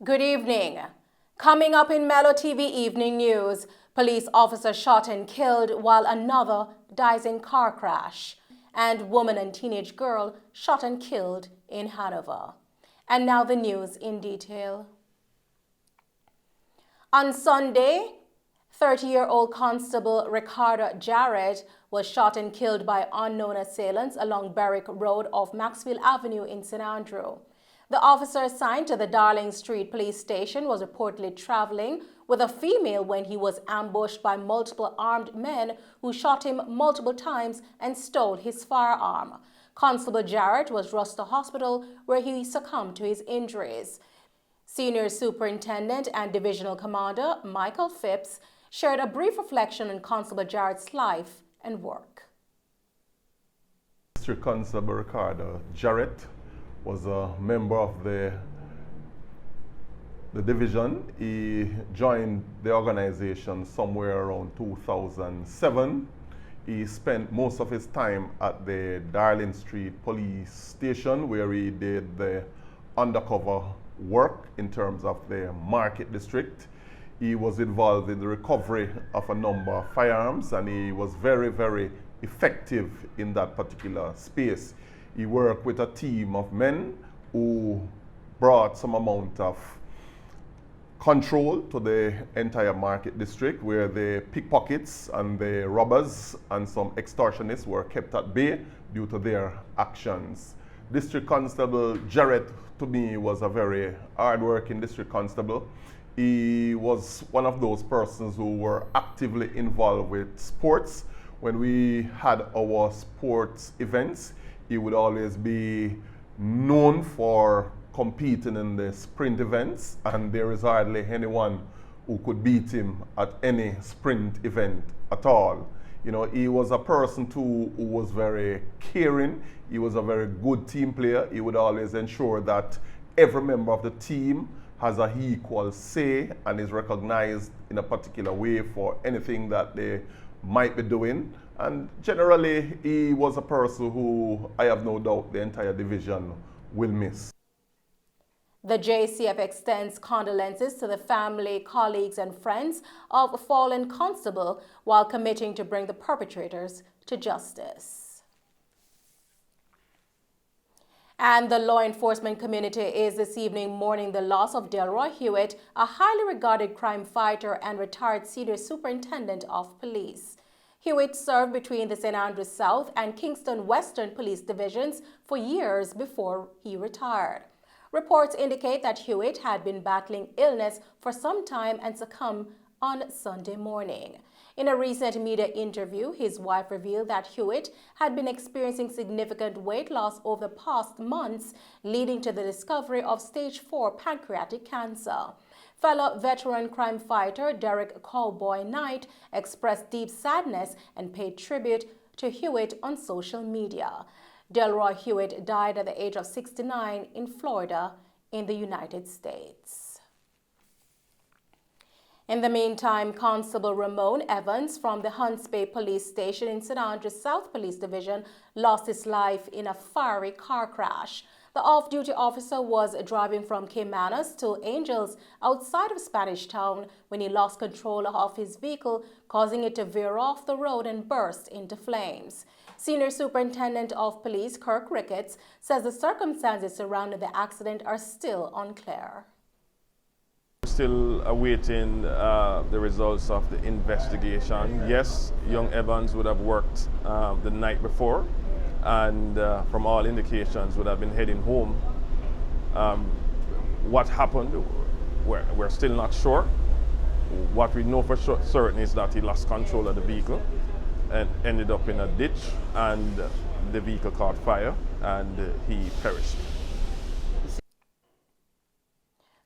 Good evening. Coming up in Mello TV Evening News, police officer shot and killed while another dies in car crash, and woman and teenage girl shot and killed in Hanover. And now the news in detail. On Sunday, 30-year-old Constable Ricardo Jarrett was shot and killed by unknown assailants along Berwick Road off Maxfield Avenue in St. Andrew. The officer assigned to the Darling Street police station was reportedly traveling with a female when he was ambushed by multiple armed men who shot him multiple times and stole his firearm. Constable Jarrett was rushed to hospital where he succumbed to his injuries. Senior Superintendent and Divisional Commander Michael Phipps shared a brief reflection on Constable Jarrett's life and work. District Constable Ricardo Jarrett was a member of the division. He joined the organization somewhere around 2007. He spent most of his time at the Darling Street police station where he did the undercover work in terms of the market district. He was involved in the recovery of a number of firearms, and he was very, very effective in that particular space. He worked with a team of men who brought some amount of control to the entire market district, where the pickpockets and the robbers and some extortionists were kept at bay due to their actions. District Constable Jarrett, to me, was a very hard-working district constable. He was one of those persons who were actively involved with sports. When we had our sports events, he would always be known for competing in the sprint events, and there is hardly anyone who could beat him at any sprint event at all. You know, he was a person too who was very caring. He was a very good team player. He would always ensure that every member of the team has an equal say and is recognized in a particular way for anything that they might be doing. And generally, he was a person who I have no doubt the entire division will miss. The JCF extends condolences to the family, colleagues, and friends of a fallen constable while committing to bring the perpetrators to justice. And the law enforcement community is this evening mourning the loss of Delroy Hewitt, a highly regarded crime fighter and retired senior superintendent of police. Hewitt served between the St. Andrews South and Kingston Western police divisions for years before he retired. Reports indicate that Hewitt had been battling illness for some time and succumbed on Sunday morning. In a recent media interview, his wife revealed that Hewitt had been experiencing significant weight loss over the past months, leading to the discovery of stage 4 pancreatic cancer. Fellow veteran crime fighter Derek Cowboy Knight expressed deep sadness and paid tribute to Hewitt on social media. Delroy Hewitt died at the age of 69 in Florida in the United States. In the meantime, Constable Ramon Evans from the Hunts Bay Police Station in St. Andrews South Police Division lost his life in a fiery car crash. The off-duty officer was driving from Caymanas to Angels outside of Spanish Town when he lost control of his vehicle, causing it to veer off the road and burst into flames. Senior Superintendent of Police Kirk Ricketts says the circumstances surrounding the accident are still unclear. Still awaiting the results of the investigation. Yes, young Evans would have worked the night before, and from all indications would have been heading home. What happened, we're still not sure. What we know for certain is that he lost control of the vehicle and ended up in a ditch, and the vehicle caught fire and he perished.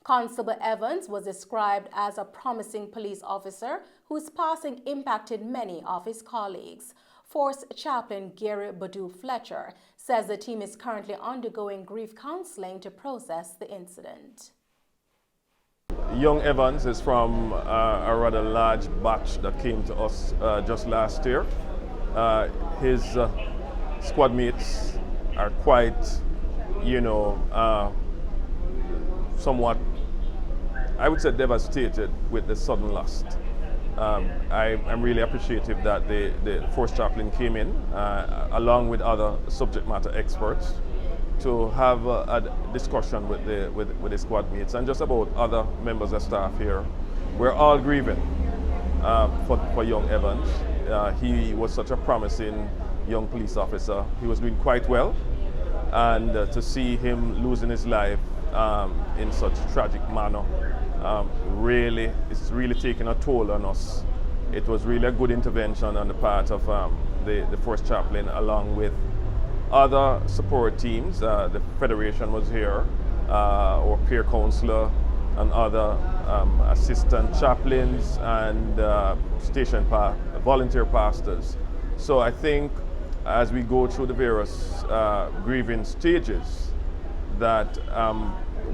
Constable Evans was described as a promising police officer whose passing impacted many of his colleagues. Force Chaplain Gary Badu Fletcher says the team is currently undergoing grief counseling to process the incident. Young Evans is from a rather large batch that came to us just last year. His squad mates are quite, somewhat I would say, devastated with the sudden loss. I'm really appreciative that the force chaplain came in along with other subject matter experts to have a discussion with the squad mates and just about other members of staff here. We're all grieving for young Evans. He was such a promising young police officer. He was doing quite well, and to see him losing his life in such a tragic manner, it's really taking a toll on us. It was really a good intervention on the part of the force chaplain along with other support teams. The Federation was here, or peer counselor and other assistant chaplains and volunteer pastors. So I think as we go through the various grieving stages that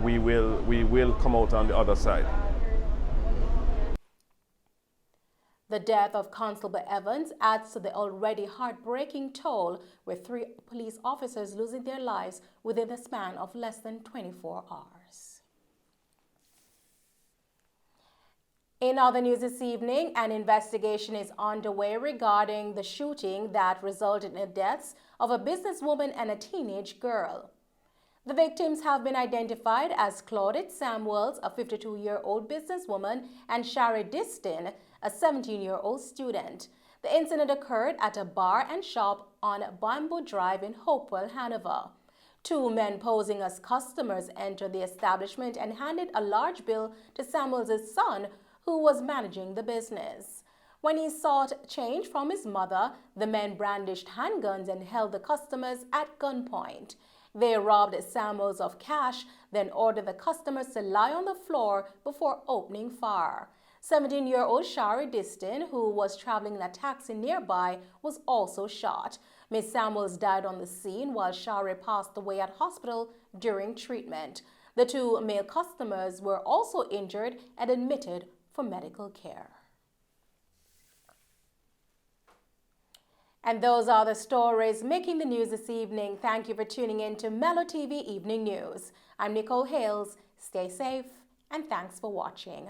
we will come out on the other side. The death of Constable Evans adds to the already heartbreaking toll, with 3 police officers losing their lives within the span of less than 24 hours. In other news this evening, an investigation is underway regarding the shooting that resulted in the deaths of a businesswoman and a teenage girl. The victims have been identified as Claudette Samuels, a 52-year-old businesswoman, and Shari Distin, a 17-year-old student. The incident occurred at a bar and shop on Bamboo Drive in Hopewell, Hanover. 2 men posing as customers entered the establishment and handed a large bill to Samuels' son, who was managing the business. When he sought change from his mother, the men brandished handguns and held the customers at gunpoint. They robbed Samuels of cash, then ordered the customers to lie on the floor before opening fire. 17-year-old Shari Distin, who was traveling in a taxi nearby, was also shot. Ms. Samuels died on the scene while Shari passed away at hospital during treatment. The 2 male customers were also injured and admitted for medical care. And those are the stories making the news this evening. Thank you for tuning in to Mello TV Evening News. I'm Nicole Hales. Stay safe and thanks for watching.